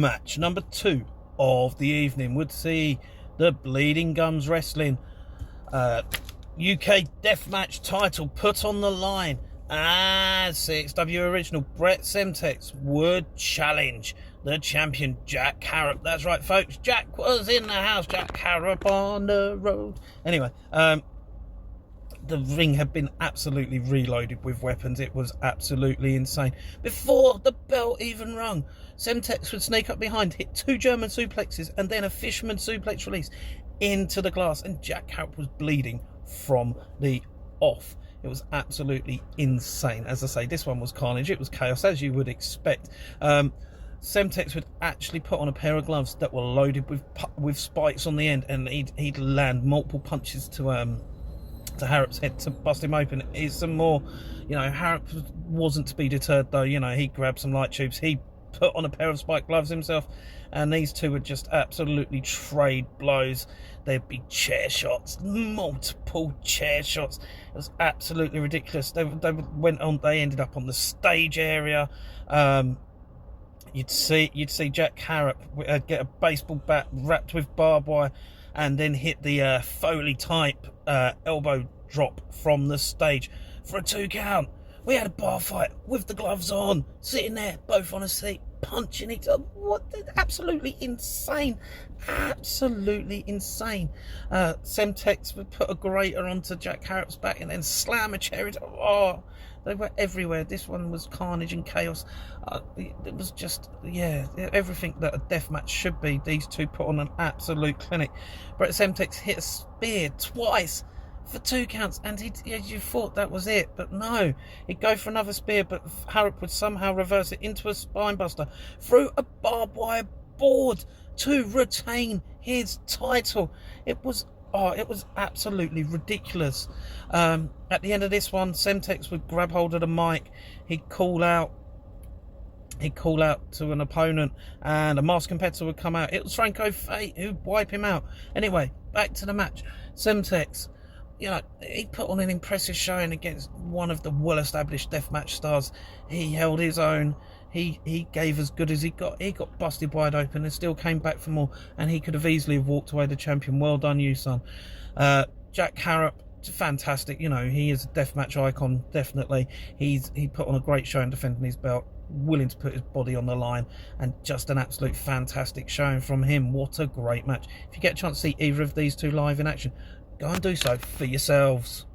match number 2 of the evening would see the Bleeding Gums Wrestling UK Deathmatch title put on the line as CXW original Brett Semtex would challenge the champion Jack Harrop. That's right, folks, Jack was in the house. Jack Harrop on the road. Anyway, the ring had been absolutely reloaded with weapons. It was absolutely insane. Before the bell even rung, Semtex would sneak up behind, hit 2 German suplexes and then a fisherman suplex release into the glass, and Jack Harrop was bleeding from the off. It was absolutely insane. As I say, this one was carnage. It was chaos, as you would expect. Semtex would actually put on a pair of gloves that were loaded with spikes on the end, and he'd land multiple punches to Harrop's head to bust him open. It's some more, Harrop wasn't to be deterred though. He grabbed some light tubes, he put on a pair of spike gloves himself, and these two would just absolutely trade blows. There'd be chair shots, multiple chair shots. It was absolutely ridiculous. They ended up on the stage area. You'd see Jack Harrop get a baseball bat wrapped with barbed wire and then hit the Foley type elbow drop from the stage for a 2 count. We had a bar fight with the gloves on, sitting there, both on a seat, punching each other. What? Absolutely insane. Absolutely insane. Semtex would put a grater onto Jack Harrop's back and then slam a chair into. Oh, they were everywhere. This one was carnage and chaos. It was just, everything that a deathmatch should be. These two put on an absolute clinic. Brett Semtex hit a spear twice for 2 counts, and you thought that was it, but no, he'd go for another spear, but Harrop would somehow reverse it into a spinebuster through a barbed wire board to retain his title. It was absolutely ridiculous. At the end of this one, Semtex would grab hold of the mic, he'd call out to an opponent, and a masked competitor would come out. It was Franco Fate who'd wipe him out. Anyway, back to the match. Semtex, he put on an impressive showing against one of the well-established deathmatch stars. He held his own. He gave as good as he got. He got busted wide open and still came back for more, and he could have easily have walked away the champion. Well done, you son. Jack Harrop, fantastic. He is a deathmatch icon, definitely. He put on a great showing defending his belt, willing to put his body on the line, and just an absolute fantastic showing from him. What a great match. If you get a chance to see either of these two live in action, go and do so for yourselves.